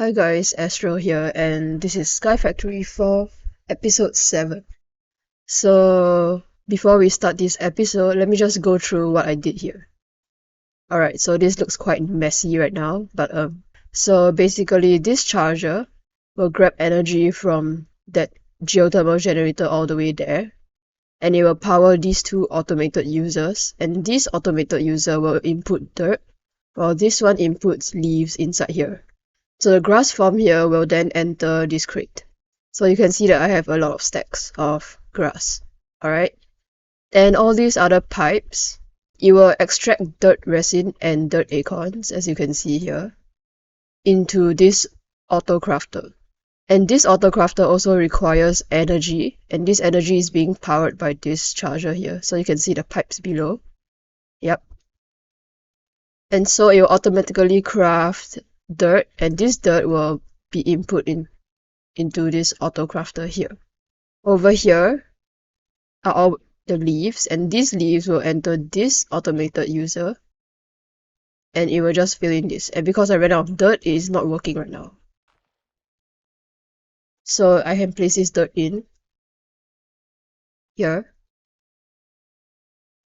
Hi guys, Astro here, and this is SkyFactory for episode 7. So, before we start this episode, let me just go through what I did here. Alright, so this looks quite messy right now, but so basically this charger will grab energy from that geothermal generator all the way there, and it will power these two automated users, and this automated user will input dirt, while this one inputs leaves inside here. So the grass farm here will then enter this crate. So you can see that I have a lot of stacks of grass. Alright. And all these other pipes, it will extract dirt resin and dirt acorns, as you can see here, into this auto crafter. And this auto crafter also requires energy, and this energy is being powered by this charger here. So you can see the pipes below. Yep. And so it will automatically craft dirt, and this dirt will be input into this auto crafter here. Over here are all the leaves, and these leaves will enter this automated user, and it will just fill in this. And because I ran out of dirt, it is not working right now. So I can place this dirt in here.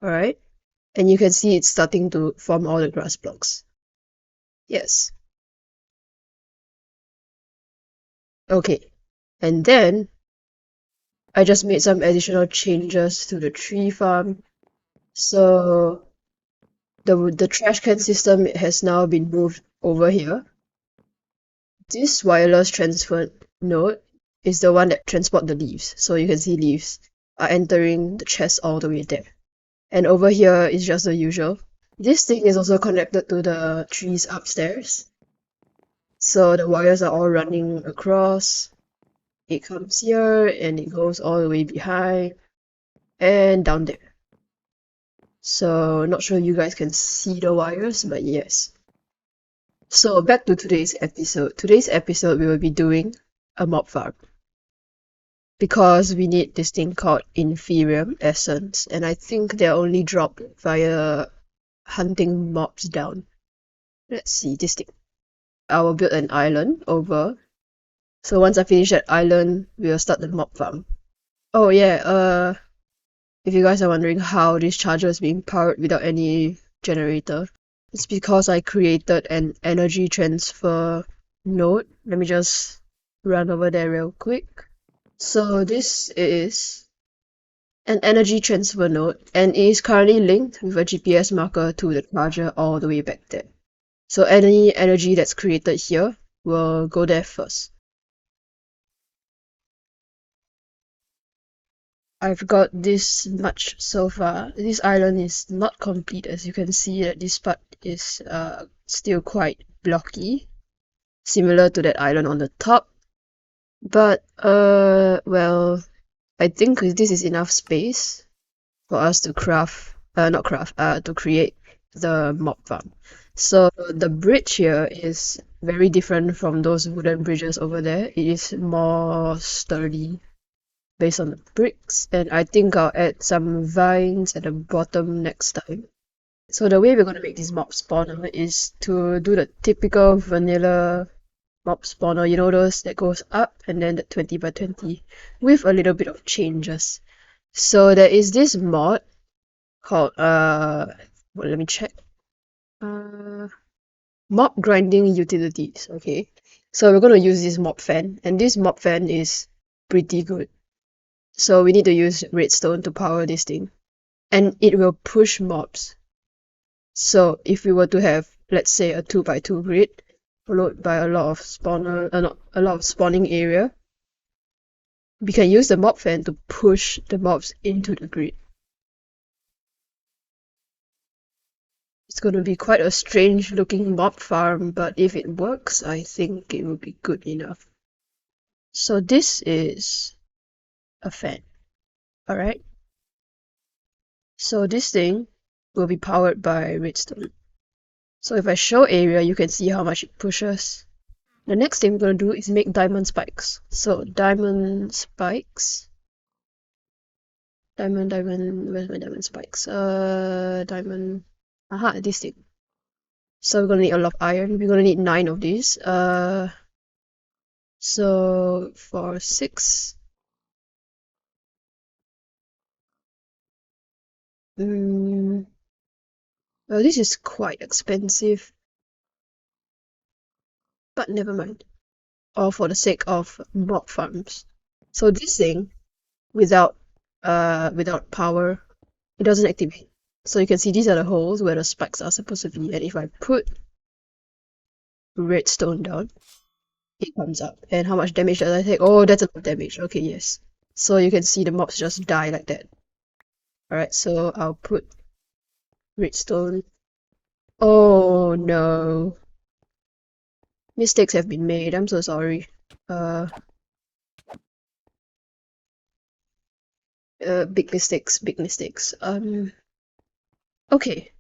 Alright. And you can see it's starting to form all the grass blocks. Yes. Okay, and then I just made some additional changes to the tree farm. So the trash can system has now been moved over here. This wireless transfer node is the one that transport the leaves. So you can see leaves are entering the chest all the way there. And over here is just the usual. This thing is also connected to the trees upstairs. So the wires are all running across. It comes here and it goes all the way behind and down there. So not sure you guys can see the wires, but yes. So back to today's episode. Today's episode we will be doing a mob farm, because we need this thing called inferium essence, and I think they're only dropped via hunting mobs down. Let's see this thing. I will build an island over. So once I finish that island, we'll start the mob farm. Oh yeah, if you guys are wondering how this charger is being powered without any generator, it's because I created an energy transfer node. Let me just run over there real quick. So this is an energy transfer node, and it is currently linked with a GPS marker to the charger all the way back there. So any energy that's created here will go there first. I've got this much so far. This island is not complete, as you can see that this part is still quite blocky, similar to that island on the top. But well, I think this is enough space for us to to create the mob farm. So the bridge here is very different from those wooden bridges over there. It is more sturdy, based on the bricks, and I think I'll add some vines at the bottom next time. So the way we're going to make this mob spawner is to do the typical vanilla mob spawner, you know, those that goes up and then the 20 by 20 with a little bit of changes. So there is this mod called well, let me check. Mob grinding utilities. Okay, so we're going to use this mob fan, and this mob fan is pretty good. So we need to use redstone to power this thing, and it will push mobs. So if we were to have, let's say, a 2x2 grid followed by a lot of spawning area, we can use the mob fan to push the mobs into the grid. It's going to be quite a strange looking mob farm, but if it works, I think it will be good enough. So this is a fan. Alright. So this thing will be powered by redstone. So if I show area, you can see how much it pushes. The next thing we're going to do is make diamond spikes. So diamond spikes. Where's my diamond spikes? Diamond. Aha, this thing. So we're going to need a lot of iron. We're going to need 9 of these. So for 6, well, this is quite expensive, but never mind. All for the sake of mob farms. So this thing, without power, it doesn't activate. So you can see these are the holes where the spikes are supposed to be, and if I put redstone down, it comes up. And how much damage does I take? Oh, that's a lot of damage. Okay, yes. So you can see the mobs just die like that. Alright, so I'll put redstone. Oh no. Mistakes have been made. I'm so sorry. Big mistakes, big mistakes. Okay.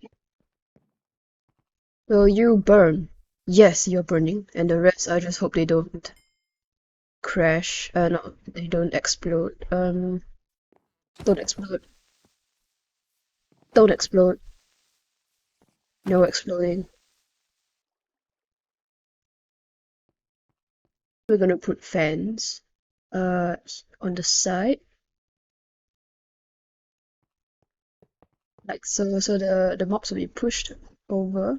Will you burn? Yes, you're burning. And the rest, I just hope they don't crash. No, they don't explode. Don't explode. Don't explode. No exploding. We're gonna put fans, on the side. Like so, so the mobs will be pushed over.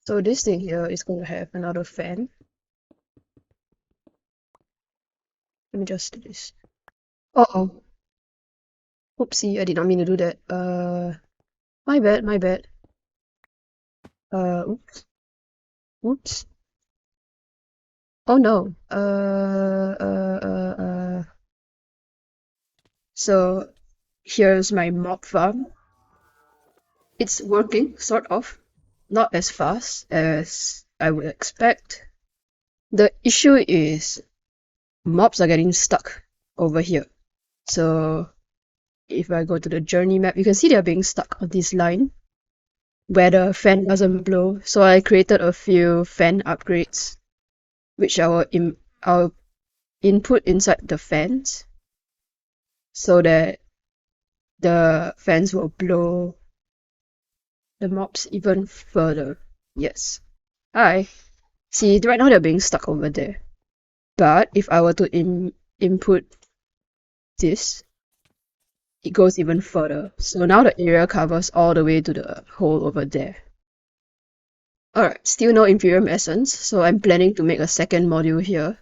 So this thing here is going to have another fan. Let me just do this. Uh-oh. Oopsie, I did not mean to do that. My bad, my bad. Oops. Oops. Oh no. So here's my mob farm. It's working, sort of. Not as fast as I would expect. The issue is mobs are getting stuck over here. So if I go to the journey map, you can see they're being stuck on this line where the fan doesn't blow. So I created a few fan upgrades, which I'll input inside the fans so that the fans will blow the mobs even further. Yes. Hi. See, right now they're being stuck over there. But if I were to input this, it goes even further. So now the area covers all the way to the hole over there. Alright, still no Imperium Essence, so I'm planning to make a second module here.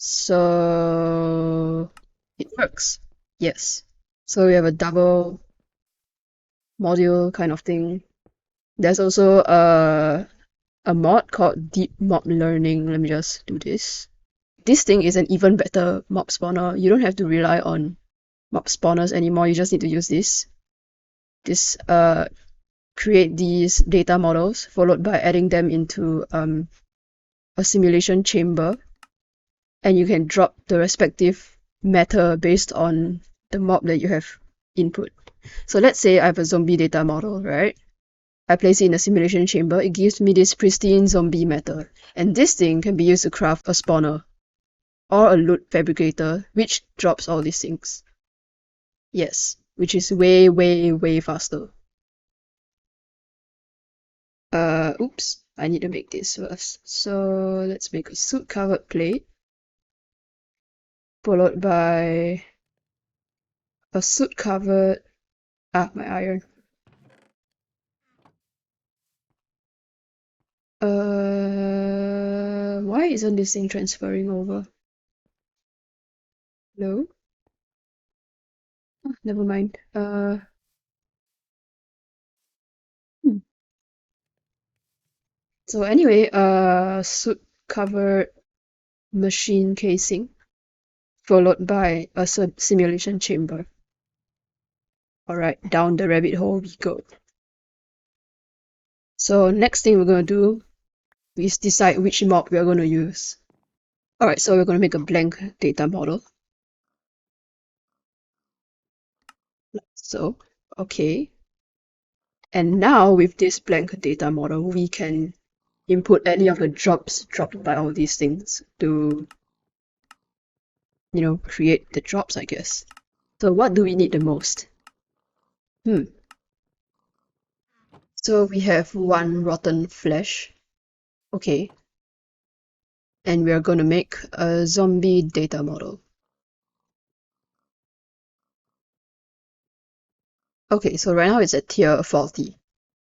So it works. Yes. So we have a double module kind of thing. There's also a mod called Deep Mob Learning. Let me just do this. This thing is an even better mob spawner. You don't have to rely on mob spawners anymore. You just need to use this. Create these data models followed by adding them into a simulation chamber, and you can drop the respective matter based on the mob that you have input. So let's say I have a zombie data model, right? I place it in a simulation chamber. It gives me this pristine zombie matter, and this thing can be used to craft a spawner or a loot fabricator, which drops all these things. Yes, which is way, way, way faster. Oops, I need to make this first. So let's make a soot covered plate, followed by a soot covered, my iron. Why isn't this thing transferring over? No? Oh, never mind. Hmm. So anyway, soot covered machine casing, followed by a simulation chamber. Alright, down the rabbit hole we go. So next thing we're gonna do is decide which mob we're gonna use. Alright, so we're gonna make a blank data model. Like so, okay. And now with this blank data model, we can input any of the jobs dropped by all these things to, create the jobs, I guess. So what do we need the most? So we have one rotten flesh. Okay. And we are going to make a zombie data model. Okay, so right now it's at tier 40.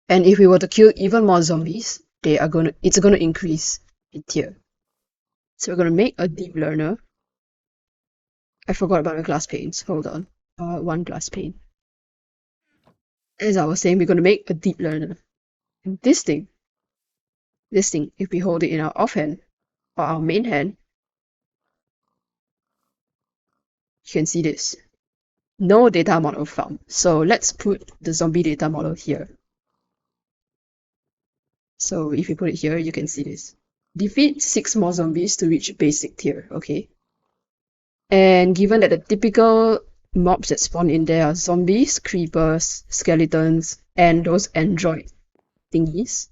And if we were to kill even more zombies, it's gonna increase in tier. So we're gonna make a deep learner. I forgot about my glass panes. Hold on. One glass pane. As I was saying, we're gonna make a deep learner. And this thing, if we hold it in our offhand or our main hand, you can see this. No data model found. So let's put the zombie data model here. So if you put it here, you can see this. Defeat 6 more zombies to reach basic tier, okay? And given that the typical mobs that spawn in there are zombies, creepers, skeletons, and those android thingies,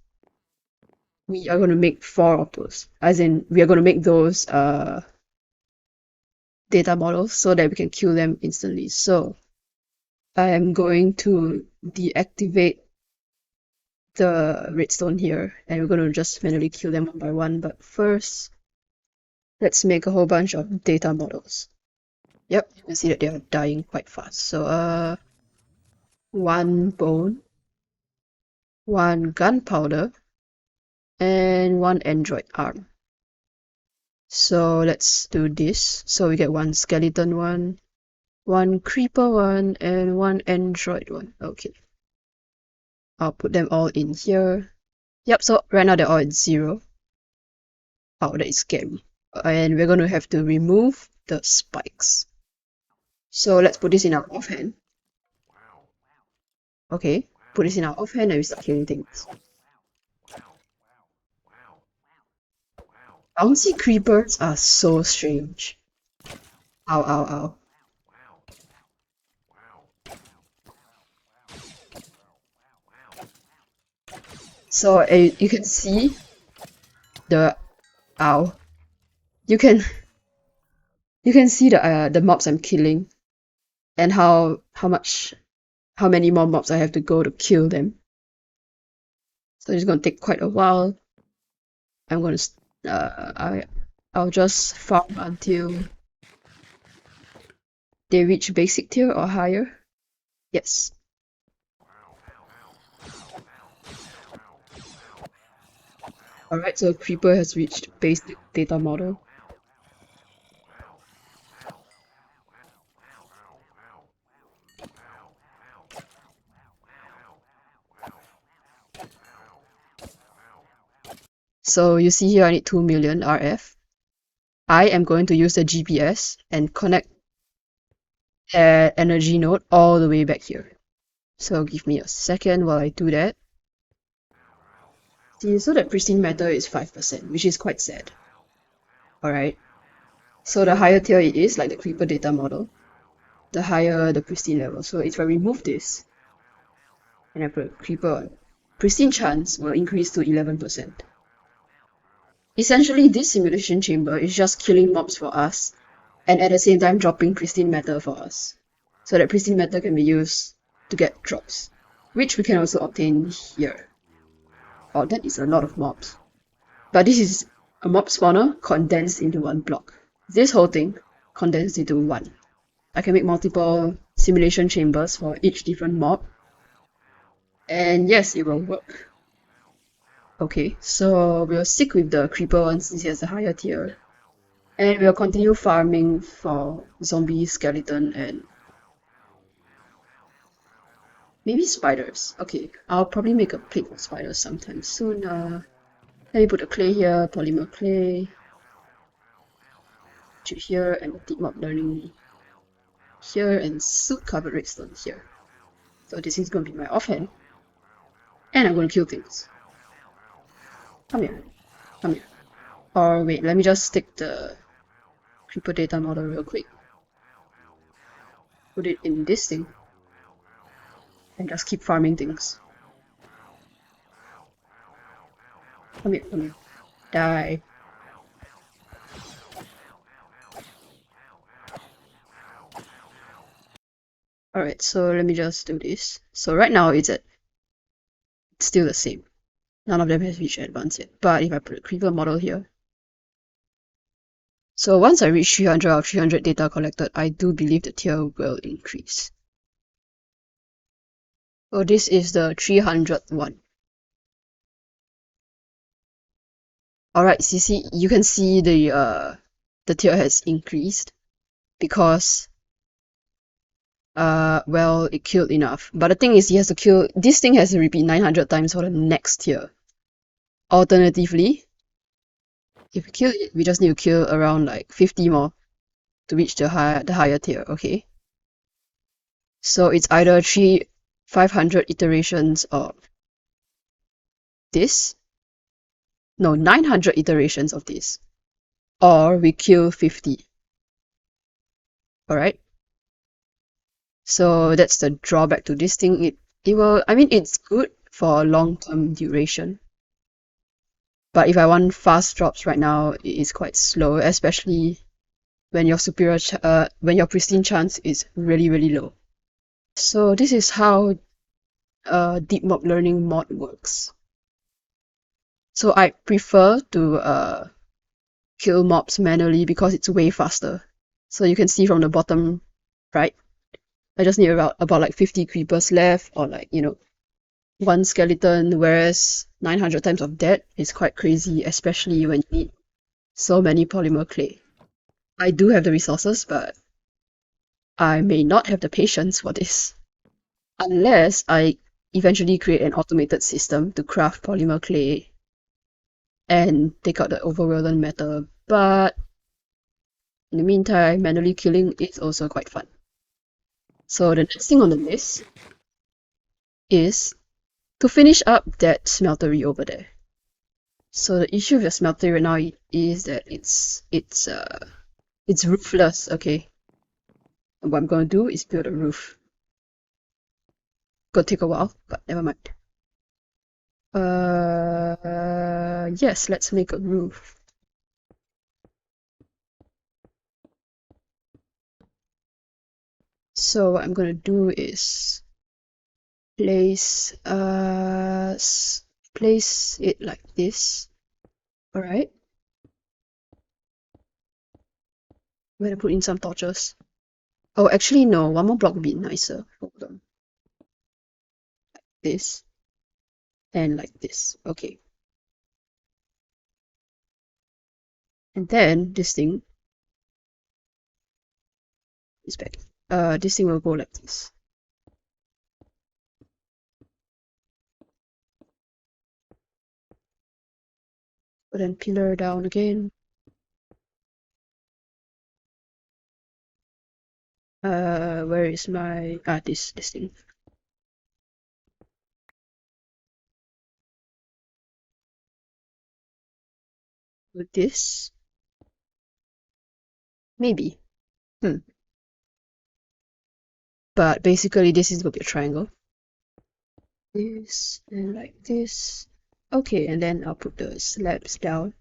we are going to make 4 of those. As in, we are going to make those data models so that we can kill them instantly. So I am going to deactivate the redstone here, and we're going to just manually kill them one by one. But first, let's make a whole bunch of data models. Yep, you can see that they are dying quite fast. So, one bone, one gunpowder, and one android arm. So let's do this. So we get one skeleton one creeper one, and one android one. Okay. I'll put them all in here. Yep, so right now they're all at 0. Oh, that is scary. And we're gonna have to remove the spikes. So let's put this in our offhand. Okay, put this in our offhand and we start killing things. Bouncy creepers are so strange. Ow, ow, ow. So you can see the ow. You can see the mobs I'm killing and how many more mobs I have to go to kill them. So it's gonna take quite a while. I'm gonna I'll just farm until they reach basic tier or higher. Yes. Alright, so Creeper has reached basic data model. So you see here I need 2 million RF. I am going to use the GPS and connect an energy node all the way back here. So give me a second while I do that. See, so that pristine matter is 5%, which is quite sad. Alright. So the higher tier it is, like the Creeper data model, the higher the pristine level. So if I remove this and I put a Creeper on, pristine chance will increase to 11%. Essentially, this simulation chamber is just killing mobs for us and at the same time dropping pristine matter for us. So that pristine matter can be used to get drops, which we can also obtain here. Oh, that is a lot of mobs. But this is a mob spawner condensed into one block. This whole thing condensed into one. I can make multiple simulation chambers for each different mob. And yes, it will work. Okay, so we'll stick with the creeper one since it has a higher tier. And we'll continue farming for zombie, skeleton, and maybe spiders. Okay, I'll probably make a plate for spiders sometime soon. Let me put the clay here, polymer clay. To here, and the deep mob learning here, and soot covered redstone here. So this is going to be my offhand. And I'm going to kill things. Come here. Come here. Or wait, let me just stick the creeper data model real quick. Put it in this thing. and just keep farming things. Come here, come here. Die. Alright, so let me just do this. So right now it's still the same. None of them has reached advanced yet. But if I put a creeper model here. So once I reach 300 out of 300 data collected, I do believe the tier will increase. So this is the 300th one. Alright, you can see the tier has increased because well, it killed enough. But the thing is, this thing has to repeat 900 times for the next tier. Alternatively, if we kill it, we just need to kill around like 50 more to reach the higher tier, okay? So it's either 500 iterations of this, no, 900 iterations of this, or we kill 50. Alright? So that's the drawback to this thing. I mean, it's good for long-term duration. But if I want fast drops right now, it is quite slow, especially when your when your pristine chance is really, really low. So this is how deep mob learning mod works. So I prefer to kill mobs manually because it's way faster. So you can see from the bottom right, I just need about like 50 creepers left, or like, you know, one skeleton, whereas 900 times of that is quite crazy, especially when you need so many polymer clay. I do have the resources, but I may not have the patience for this. Unless I eventually create an automated system to craft polymer clay and take out the overwhelming matter. But in the meantime, manually killing is also quite fun. So the next thing on the list is to finish up that smeltery over there. So the issue with the smeltery right now is that it's roofless, okay? And what I'm gonna do is build a roof. Gonna take a while, but never mind. Yes, let's make a roof. So what I'm gonna do is place it like this. Alright. I'm gonna put in some torches. Oh, actually no, one more block would be nicer. Hold on. Like this. And like this. Okay. And then this thing is back. This thing will go like this. But then pillar down again. Where is my this thing? With this? Maybe. But basically this is gonna be a triangle. This and like this. Okay, and then I'll put the slabs down.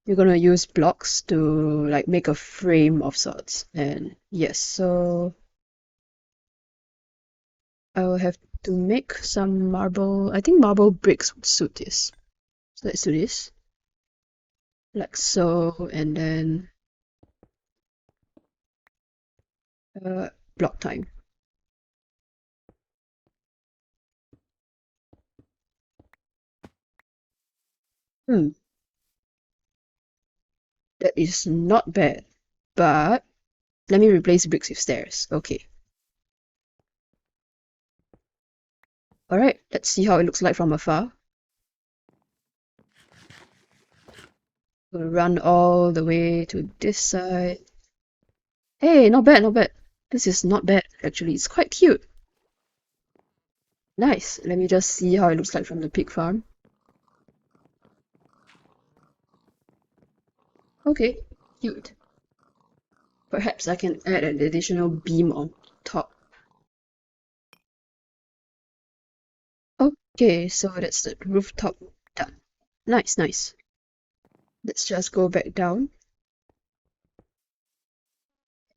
You're gonna use blocks to like make a frame of sorts. And yes, so I will have to make some marble. I think marble bricks would suit this. So let's do this. Like so, and then block time. That is not bad, but let me replace bricks with stairs. Okay. Alright, let's see how it looks like from afar. We'll run all the way to this side. Hey, not bad, not bad. This is not bad, actually. It's quite cute. Nice. Let me just see how it looks like from the pig farm. Okay, cute. Perhaps I can add an additional beam on top. Okay, so that's the rooftop done. Nice, nice. Let's just go back down.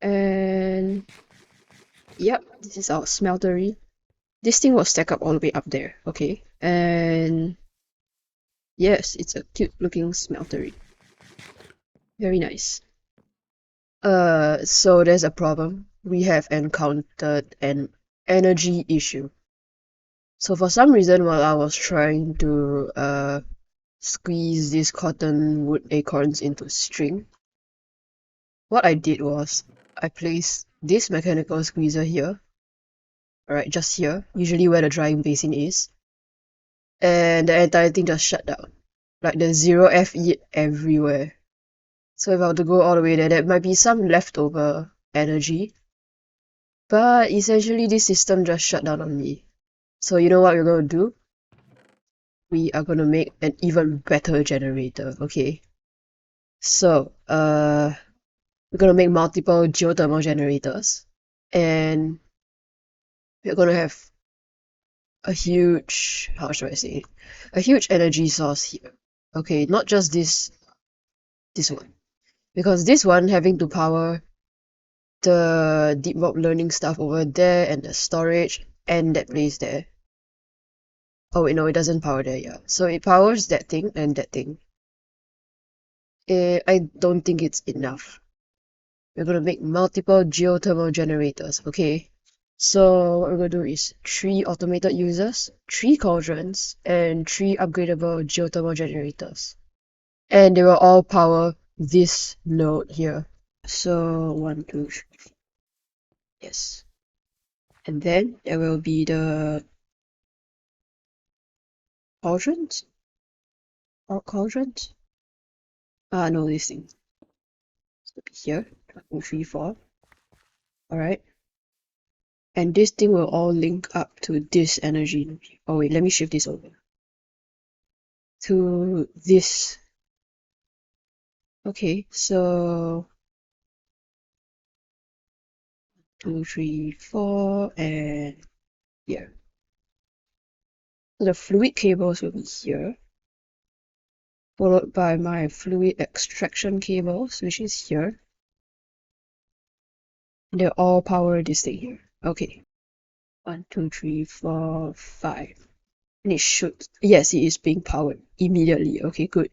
And yep, this is our smeltery. This thing will stack up all the way up there, okay? And yes, it's a cute looking smeltery. Very nice. So there's a problem. We have encountered an energy issue. So for some reason, while I was trying to squeeze these cotton wood acorns into string, what I did was I placed this mechanical squeezer here, alright, just here, usually where the drying basin is, and the entire thing just shut down. Like there's zero FE everywhere. So if I were to go all the way there, there might be some leftover energy. But essentially this system just shut down on me. So you know what we're gonna do? We are gonna make an even better generator, okay? So, we're gonna make multiple geothermal generators. And we're gonna have a huge, how should I say it? A huge energy source here. Okay, not just this one. Because this one having to power the deep rock learning stuff over there and the storage and that place there. Oh wait, no, it doesn't power there, yeah. So it powers that thing and that thing. I don't think it's enough. We're gonna make multiple geothermal generators, okay? So what we're gonna do is 3 automated users, 3 cauldrons, and 3 upgradable geothermal generators. And they will all power this node here. So 1, 2, 3. Yes. And then there will be the cauldrons? Or cauldrons? Ah, no, this thing. It's gonna be here. 1, 2, 3, 4. Alright. And this thing will all link up to this energy. Oh wait, let me shift this over. To this. Okay, so 2, 3, 4, and here. So the fluid cables will be here, followed by my fluid extraction cables, which is here. And they'll all power this thing here. Okay. 1, 2, 3, 4, 5. And it should, yes, it is being powered immediately. Okay, good.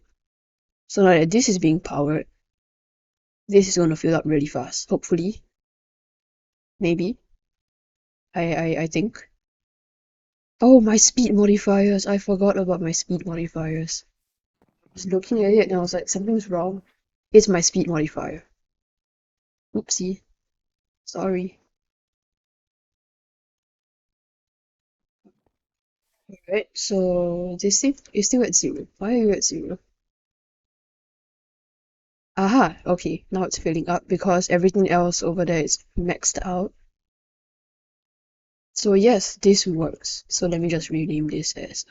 So now that this is being powered, this is going to fill up really fast, hopefully. Maybe. I think. Oh, my speed modifiers. I forgot about my speed modifiers. I was looking at it and I was like, something's wrong. It's my speed modifier. Oopsie. Sorry. Alright, so this thing is still at 0. Why are you at 0? Aha, okay, now it's filling up because everything else over there is maxed out. So yes, this works. So let me just rename this as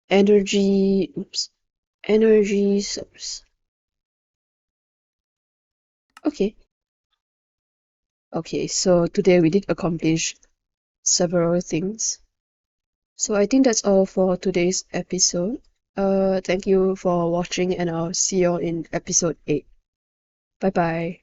energy source. Okay. Okay, so today we did accomplish several things. So I think that's all for today's episode. Thank you for watching and I'll see you all in episode 8. Bye bye.